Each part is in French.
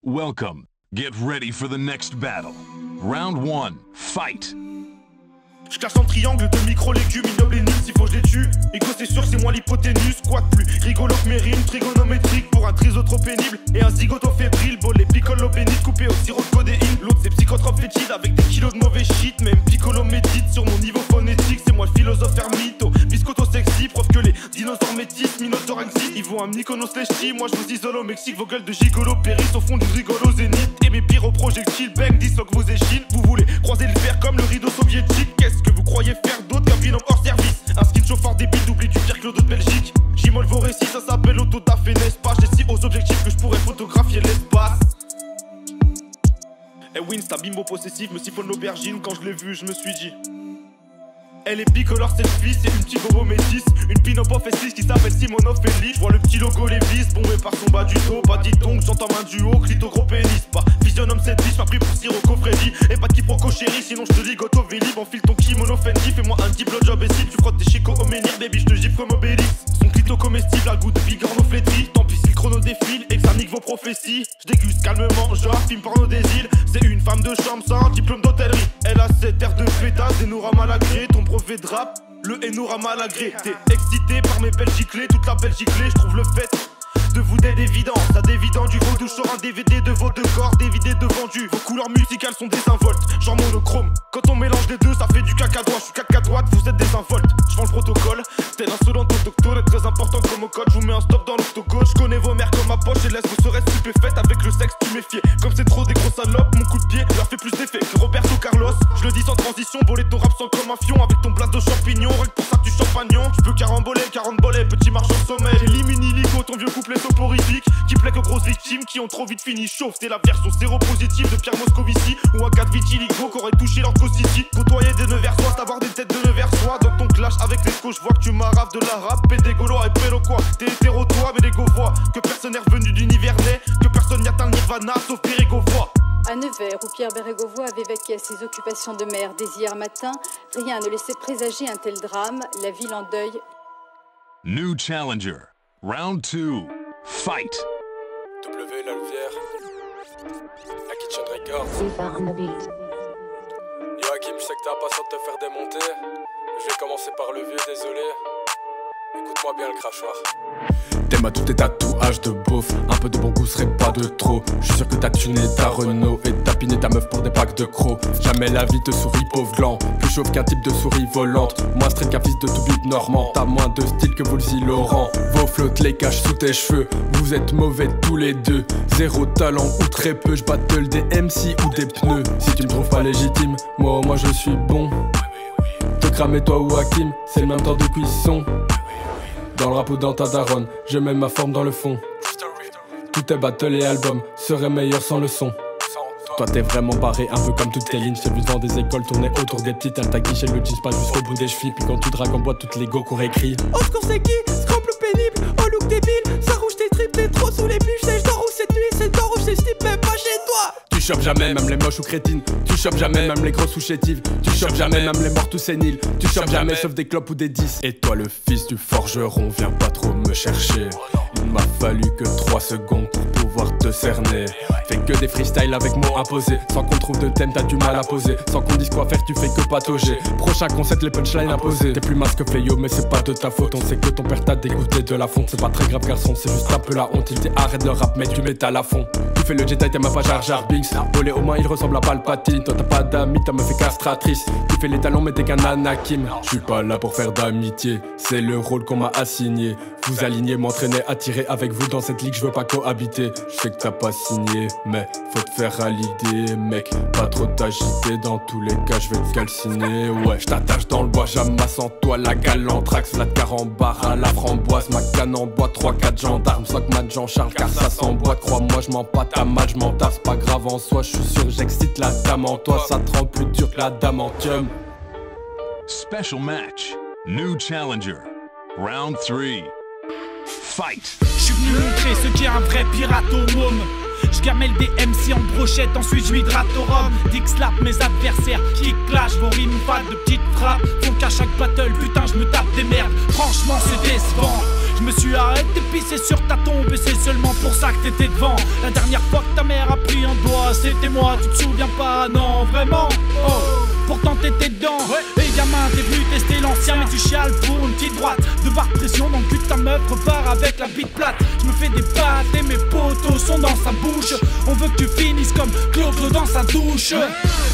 Welcome. Get ready for the next battle. Round 1, fight. Je clash en triangle de micro-légumes, ignobles et nuls, s'il faut que je les tue. Ego c'est sûr c'est moi l'hypoténuse, quoi de plus rigolo que mes rimes, trigonométrique pour un triso trop pénible. Et un zigoto fébrile, beau les piccolo bénites coupés au sirop de codéine. L'autre c'est psychotrope fétide avec des kilos de mauvais shit. Même piccolo médite sur mon niveau phonétique, c'est moi le philosophe ermito. Biscotto sexy, preuve que les dinosaures métis, minotaures existent. Ils vont à Mykonos les ch'tis, moi je vous isole au Mexique. Vos gueules de gigolo périssent au fond du rigolo zénith. Et mes pyroprojectiles bang disloquent vos échines. Vous voulez croiser le fer comme le rideau soviétique. Qu'est-ce que vous croyez faire d'autre qu'un binôme hors service? Un skin chauffeur débile d'oubli du pire Claude de Belgique. J'immole vos récits, ça s'appelle autodafé, n'est-ce pas? J'ai si hauts objectifs que je pourrais photographier l'espace. Eh Wins, ta bimbo possessive me siphonne l'aubergine. Quand je l'ai vue, je me suis dit elle est bicolore selfie, c'est une petite bobo métisse. Une pin-up festive qui s'appelle Simone Ophélie. Je vois le petit logo Lévis, bombé par son bas du dos. Pas dit donc, j'entends un duo, clito gros pénis. Pas physionome cette biche, m'a pris pour Sirocco Freddy. Et pas de quiproquo chéri, sinon je te ligote au Vélib. Enfile ton kimono Fendi, fais-moi un petit blowjob et si tu frottes tes chicots au menhir, baby, je te gifle comme Obélix. Son clito comestible, un goût de bigorneau flétri. Tant pis si le chrono défile et que ça nique vos prophéties. Je déguste calmement, genre film porno des îles. C'est une femme de chambre sans diplôme d'hôtellerie. Elle a cette air de pétasse, des nourras malagré. Ton brevet de rap, le Hainaut malagré. T'es excité par mes belles giclées, toute la Belgique clé. Je trouve le fait de vous d'être évident. Ça dévident du vaudou, sort un DVD de vos deux corps dévidés de vendu. Vos couleurs musicales sont désinvoltes, genre monochrome. Quand on mélange les deux, ça fait du caca droit. Je suis caca droite, vous êtes désinvoltes. Je vends le protocole, tel insolent autochtone. Très important comme au code, je vous mets un stop dans l'octogone. Je connais vos mères comme ma poche et laisse vous serez stupéfaites. Avec le sexe, tu méfies. Comme c'est trop des gros salopes, mon coup de pied leur fait plus d'effet que Roberto Carlos. Je le dis sans transition, voler ton rap sans comme un fion. Avec ton blast de champignon, rien que pour ça tu champagnon. Tu peux caramboler, 40 bolets, petit marche en sommeil. Élimine illico, ton vieux couplet soporifique qui plaque aux grosses victimes qui ont trop vite fini chauve. C'est la version séropositive de Pierre Moscovici ou un cas de vitiligo qu'aurait touché l'Ortho City. Côtoyer des Neversois, t'avoir des têtes de Neversois. Dans ton clash avec les je vois que tu m'arraves de l'arabe. Pédé gaulois et pélo quoi. T'es hétéro toi mais les go voient que personne n'est revenu d'univers né, que personne n'y atteint le nirvana sauf Bérégovois. À Nevers, où Pierre Bérégovoy avait vaqué à ses occupations de maire dès hier matin, rien ne laissait présager un tel drame, la ville en deuil. New challenger. Round 2, fight. W la Louvière, la Kitchen Records. Joachim, je sais que t'as pas de te faire démonter. Je vais commencer par le vieux, désolé. Écoute-moi bien le crachoir. T'aimes à tous tes tatouages de beauf. Un peu de bon goût serait pas de trop. Je suis sûr que t'as tuné ta Renault et t'as piné ta meuf pour des packs de crocs. Jamais la vie te sourit pauvre gland. Plus chauve qu'un type de souris volante. Moins straight qu'un fils de tout but normand. T'as moins de style que Woolsey Laurent. Vos flottes les cachent sous tes cheveux. Vous êtes mauvais tous les deux. Zéro talent ou très peu. Je battle des MC ou des pneus. Si tu me trouves pas légitime, moi je suis bon. Te cramer toi ou Hakim, c'est le même temps de cuisson. Dans le rap ou dans ta daronne, je mets ma forme dans le fond. Tout tes battles et albums seraient meilleurs sans le son. Toi t'es vraiment barré, un peu comme toutes tes lignes. Celui devant des écoles tournées autour des petites. Elle t'a guiché le jeans pas jusqu'au bout des chevilles. Puis quand tu dragues en boîte, toutes les go courent écrit. Au secours c'est qui? Scramble pénible, au look débile. Ça rouge tes tripes, t'es trop sous les bûches. C'est je dors où cette nuit, c'est dors où c'est type, même pas chez toi. Tu chopes jamais, même les moches ou crétines. Tu chopes jamais, même les grosses ou chétives. Tu chopes jamais, même les morts ou séniles. Tu chopes jamais, sauf des clopes ou des 10. Et toi, le fils du forgeron, viens pas trop me chercher. Il m'a fallu que 3 secondes pour pouvoir te cerner. Fais que des freestyles avec mots imposés. Sans qu'on trouve de thème, t'as du mal à poser. Sans qu'on dise quoi faire, tu fais que patauger. Prochain concept, les punchlines imposées. T'es plus mince que Fléau, mais c'est pas de ta faute. On sait que ton père t'a dégoûté de la fonte. C'est pas très grave, garçon, c'est juste un peu la honte. Il dit arrête le rap, mais tu métal à fond. Tu fais le Jedi, t'as même pas Jar Jar Binks. Volé aux mains, il ressemble à Palpatine. Toi, t'as pas d'amis, t'as me fait castratrice. Tu fais les talons, mais t'es qu'un Anakim. Je suis pas là pour faire d'amitié. C'est le rôle qu'on m'a assigné. Vous aligner, m'entraîner, attirer avec vous dans cette ligue, je veux pas cohabiter. Je sais que t'as pas signé, mais faut te faire à l'idée, mec. Pas trop t'agiter, dans tous les cas, je vais te calciner. Ouais, je t'attache dans le bois, j'amasse en toi la galantrax, la de carambar à la framboise, ma canne en bois, 3-4 gendarmes, Sockman, Jean-Charles, car ça s'emboîte. Crois-moi, je m'en pâte à mal, je m'en tasse, pas grave en soi, je suis sûr, j'excite la dame en toi, ça te rend plus dur que l'adamantium. Special match. New challenger. Round 3. Fight. Je suis venu montrer ce qu'est un vrai pirate au môme. Je gamelle des MC en brochette, ensuite je m'hydrate au rhum. Dick slap mes adversaires, kick clash, vos rimes fades de petites frappes font qu'à chaque battle, putain je me tape des merdes. Franchement c'est décevant. Je me suis arrêté pisser sur ta tombe et c'est seulement pour ça que t'étais devant. La dernière fois que ta mère a pris un doigt, c'était moi, tu te souviens pas? Non, vraiment? Oh, pourtant t'étais dedans. Et gamin, t'es venu tester l'ancien, mais tu chiales pour une petite droite. De barre de pression dans le cul de ta meuf, repars avec la bite plate. Je me fais des pattes et mes potos sont dans sa bouche. On veut que tu finisses comme Claude dans sa douche.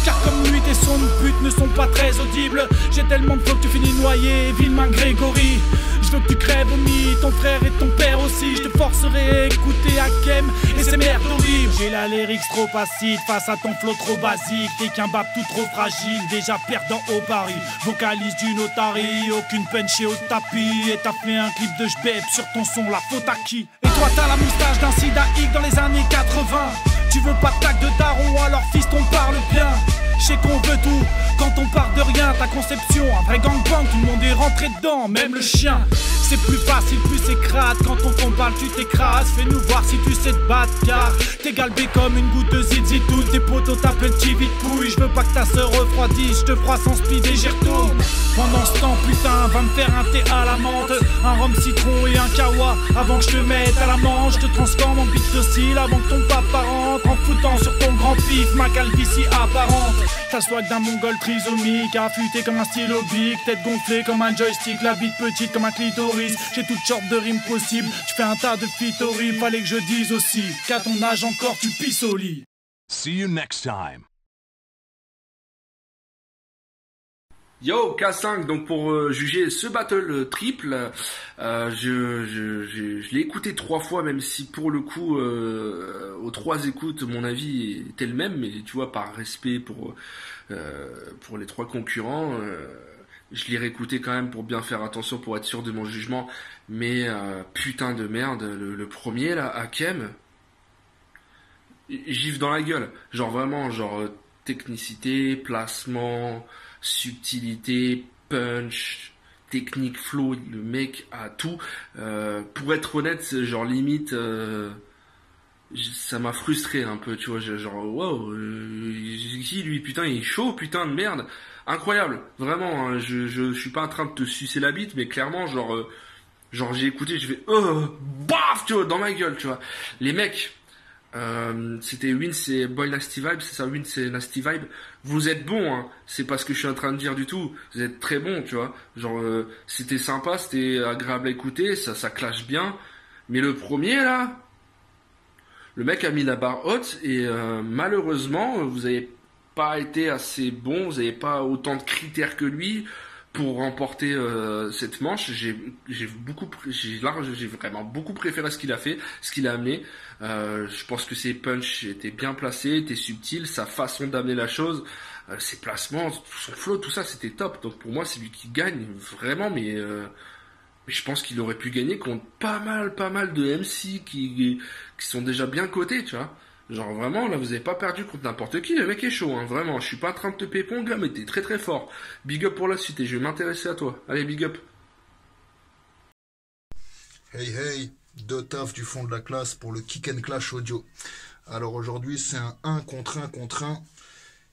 Car comme nuit tes sons de pute ne sont pas très audibles. J'ai tellement de flots que tu finis noyé, Villemain Grégory. Je veux que tu crèves au nid, ton frère et ton père aussi. Je te forcerai à écouter Hakem et ses merdes horribles. J'ai la lyrics trop acide face à ton flow trop basique. T'es qu'un bap tout trop fragile, déjà perdant au pari. Vocalise d'une otarie, aucune punch et au tapis. Et t'as fait un clip de j'beb sur ton son, la faute à qui? Et toi t'as la moustache d'un sidaïque dans les années 80. Tu veux pas de tac de daron, alors fils on parle bien. Je sais qu'on veut tout, quand on part de rien. Ta conception, un vrai gangbang, tout le monde est rentré dedans, même le chien. C'est plus facile, plus c'est crade. Quand on t'en parle, tu t'écrases. Fais-nous voir si tu sais te battre, car t'es galbé comme une goutte de zizitoun. Tes potos t'appellent Tivi de couille. Je veux pas que ta sœur refroidisse, je te froisse sans speed et j'y retourne. Pendant ce temps, putain, va me faire un thé à la menthe, un rhum citron et un kawa. Avant que je te mette à la manche, je te transforme en bite docile. Avant que ton papa rentre, en foutant sur ton grand pif ma calvitie apparente. T'as le swag d'un mongol trisomique, affûté comme un stylo bic, tête gonflée comme un joystick, la bite petite comme un clitoris. J'ai toutes sortes de rimes possibles, tu fais un tas de feats horribles. Fallait que je dise aussi qu'à ton âge encore tu pisses au lit. See you next time. Yo, K5, donc pour juger ce battle triple, je l'ai écouté 3 fois, même si pour le coup, aux 3 écoutes, mon avis était le même, mais tu vois, par respect pour les 3 concurrents, je l'ai réécouté quand même pour bien faire attention, pour être sûr de mon jugement, mais putain de merde, le premier là, Hakem, gifle dans la gueule, genre vraiment, genre technicité, placement, subtilité, punch, technique, flow, le mec a tout. Pour être honnête, genre limite, ça m'a frustré un peu, tu vois, genre wow, qui lui, putain, il est chaud, putain de merde, incroyable, vraiment. Hein, je suis pas en train de te sucer la bite, mais clairement, genre j'ai écouté, je fais baf, tu vois, dans ma gueule, tu vois. Les mecs. C'était Winz et Boy Nasty Vibe, c'est ça, Winz et Nasty Vibe. Vous êtes bons, hein. C'est pas ce que je suis en train de dire du tout. Vous êtes très bons, tu vois. Genre, c'était sympa, c'était agréable à écouter, ça clash bien. Mais le premier, là, le mec a mis la barre haute et malheureusement, vous avez pas été assez bon, vous avez pas autant de critères que lui pour remporter cette manche. J'ai vraiment beaucoup préféré ce qu'il a fait, ce qu'il a amené. Je pense que ses punchs étaient bien placés, étaient subtils, sa façon d'amener la chose, ses placements, son flow, tout ça, c'était top. Donc pour moi, c'est lui qui gagne vraiment, mais je pense qu'il aurait pu gagner contre pas mal de MC qui sont déjà bien cotés, tu vois. Genre vraiment, là, vous avez pas perdu contre n'importe qui, le mec est chaud, hein, vraiment. Je suis pas en train de te pépon, gars, mais t'es très très fort. Big up pour la suite et je vais m'intéresser à toi. Allez, big up. Hey, deux taf du fond de la classe pour le Kick and Clash audio. Alors aujourd'hui, c'est un 1 contre 1.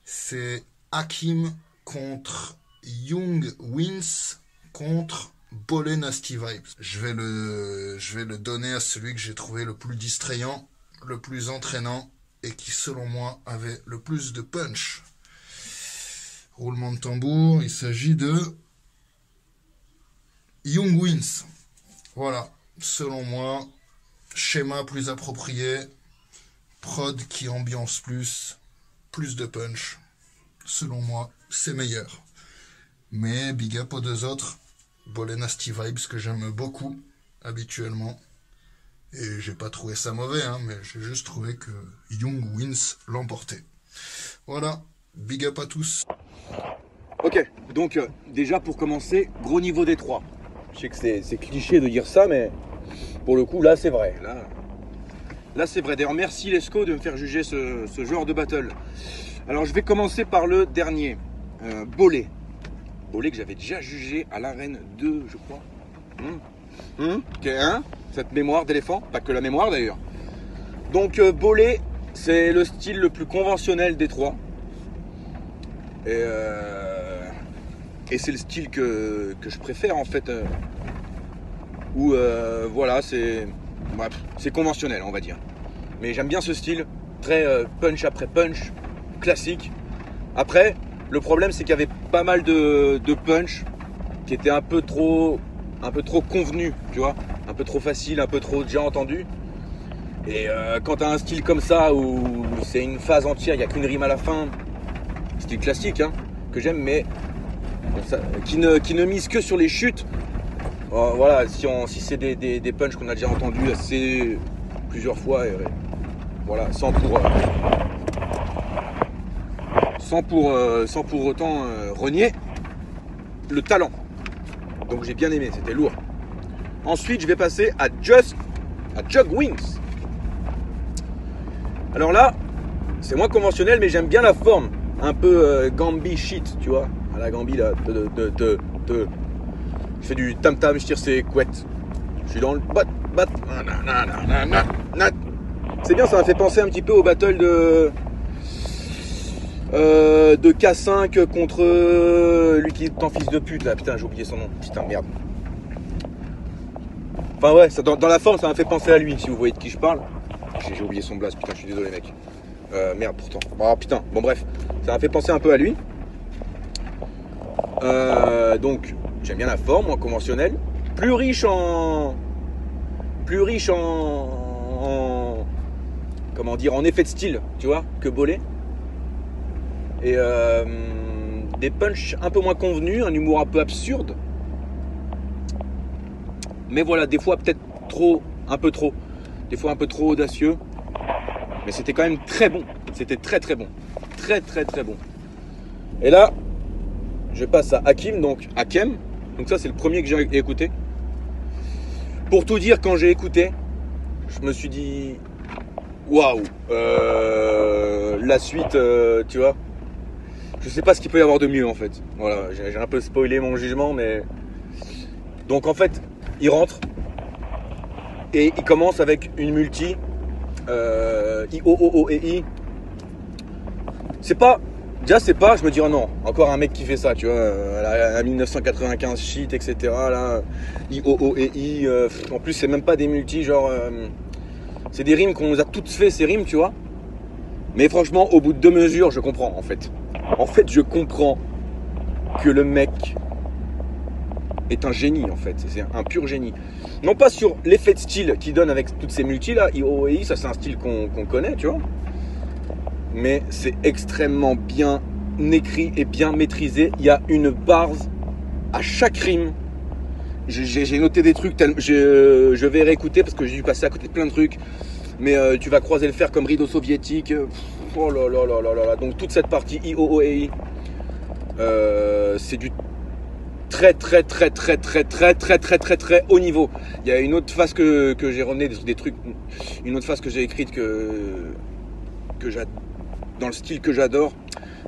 C'est Hakim contre Young Winz contre Bolé Nasty Vibes. Je vais le donner à celui que j'ai trouvé le plus distrayant, le plus entraînant et qui selon moi avait le plus de punch. Roulement de tambour, il s'agit de Young Winz. Voilà, selon moi, schéma plus approprié, prod qui ambiance plus de punch. Selon moi, c'est meilleur. Mais big up aux deux autres, Bolé Nasty Vibes que j'aime beaucoup habituellement. Et j'ai pas trouvé ça mauvais, hein, mais j'ai juste trouvé que Young Winz l'emportait. Voilà, big up à tous. Ok, donc déjà pour commencer, gros niveau des 3. Je sais que c'est cliché de dire ça, mais pour le coup, là c'est vrai. Là c'est vrai. D'ailleurs, merci Lesco de me faire juger ce genre de battle. Alors je vais commencer par le dernier, Bolé. Bolé que j'avais déjà jugé à l'arène 2, je crois. Ok, hein, cette mémoire d'éléphant, pas que la mémoire d'ailleurs. Donc Bolé, c'est le style le plus conventionnel des 3. Et c'est le style que je préfère en fait. où voilà, c'est conventionnel, on va dire. Mais j'aime bien ce style, très punch après punch, classique. Après, le problème c'est qu'il y avait pas mal de punch qui étaient un peu trop convenus, tu vois, un peu trop facile, un peu trop déjà entendu. Et quand tu as un style comme ça où c'est une phase entière, il n'y a qu'une rime à la fin, style classique hein, que j'aime, mais qui ne mise que sur les chutes. Voilà, si c'est des punchs qu'on a déjà entendus assez plusieurs fois, et voilà, sans pour autant renier le talent. Donc j'ai bien aimé, c'était lourd. Ensuite, je vais passer à Jug Wings. Alors là, c'est moins conventionnel, mais j'aime bien la forme. Un peu Gambi shit, tu vois. À la Gambi, là. Je fais du tam-tam, je tire ses couettes. Je suis dans le bat. C'est bien, ça m'a fait penser un petit peu au battle de K5 contre lui qui est en fils de pute, là. Putain, j'ai oublié son nom. Putain, merde. Enfin ouais, ça, dans la forme, ça m'a fait penser à lui, si vous voyez de qui je parle. J'ai oublié son blaze, putain, je suis désolé mec. Merde pourtant. Oh putain, bon bref, ça m'a fait penser un peu à lui. Donc, j'aime bien la forme, moins conventionnelle. Plus riche en comment dire, en effet de style, tu vois, que Bolé. Et des punchs un peu moins convenus, un humour un peu absurde. Mais voilà, des fois peut-être un peu trop. Des fois un peu trop audacieux. Mais c'était quand même très bon. C'était très très bon. Très très très bon. Et là, je passe à Hakim, donc Hakem. Donc ça c'est le premier que j'ai écouté. Pour tout dire, quand j'ai écouté, je me suis dit waouh, la suite, tu vois. Je sais pas ce qu'il peut y avoir de mieux en fait. Voilà, j'ai un peu spoilé mon jugement, mais donc en fait, il rentre et il commence avec une multi I-O-O-O-E-I. C'est pas, je me dis oh non, encore un mec qui fait ça, tu vois, à 1995 shit, etc. Là, I-O-O-E-I. En plus, c'est même pas des multis, genre, c'est des rimes qu'on nous a toutes fait, ces rimes, tu vois. Mais franchement, au bout de 2 mesures, je comprends en fait. En fait, je comprends que le mec est un génie en fait, c'est un pur génie. Non pas sur l'effet de style qu'il donne avec toutes ces multis là, I-O-O-E-I, ça c'est un style qu'on connaît, tu vois. Mais c'est extrêmement bien écrit et bien maîtrisé. Il y a une base à chaque rime. J'ai noté des trucs, je vais réécouter parce que j'ai dû passer à côté de plein de trucs. Mais tu vas croiser le fer comme rideau soviétique. Oh là là là là là là. Donc toute cette partie I-O-O-E-I, c'est du très très très très très très très très très très haut niveau. Il y a une autre phase que j'ai ramené des trucs, une autre phase que j'ai écrite dans le style que j'adore.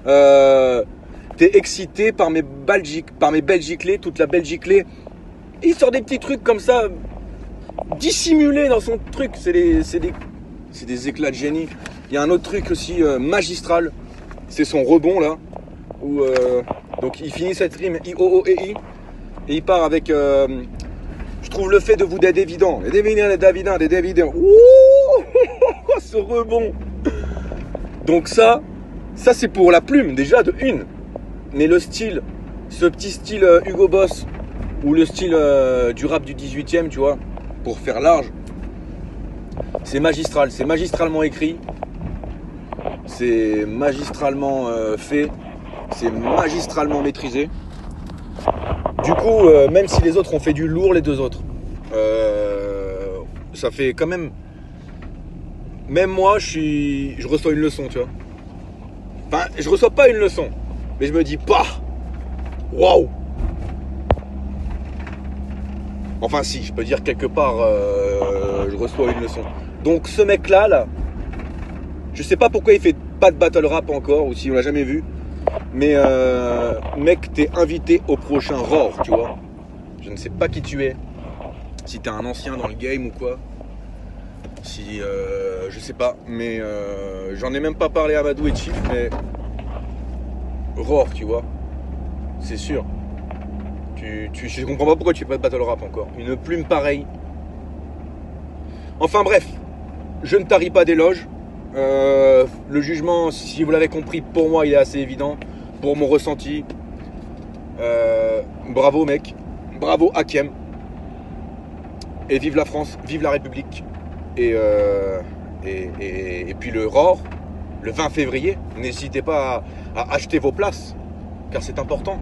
T'es excité par mes belgiclés, toute la belgiclée. Il sort des petits trucs comme ça, dissimulés dans son truc. C'est des éclats de génie. Il y a un autre truc aussi magistral, c'est son rebond là, où donc il finit cette rime I-O-O-E-I et il part avec je trouve le fait de vous d'être évident, des Davidin. Ouh, ce rebond. Donc ça c'est pour la plume déjà de une. Mais le style, ce petit style Hugo Boss ou le style du rap du 18e, tu vois, pour faire large, c'est magistral, c'est magistralement écrit, c'est magistralement fait, c'est magistralement maîtrisé. Du coup, même si les autres ont fait du lourd, les deux autres, ça fait quand même. Même moi, je reçois une leçon, tu vois. Enfin, je reçois pas une leçon, mais je me dis, bah, waouh. Enfin, si, je peux dire quelque part, je reçois une leçon. Donc, ce mec-là, là, je sais pas pourquoi il fait pas de battle rap encore, ou si on l'a jamais vu. Mais mec, t'es invité au prochain Roar, tu vois. Je ne sais pas qui tu es. Si t'es un ancien dans le game ou quoi. Si je sais pas. Mais j'en ai même pas parlé à Madou et Chief. Mais Roar, tu vois. C'est sûr. Je comprends pas pourquoi tu fais pas de battle rap encore. Une plume pareille. Enfin bref, je ne tarie pas d'éloges. Le jugement, si vous l'avez compris, pour moi il est assez évident. Pour mon ressenti. Bravo mec. Bravo Hakem. Et vive la France, vive la République. Et puis le ROR, le 20 février, n'hésitez pas à acheter vos places, car c'est important.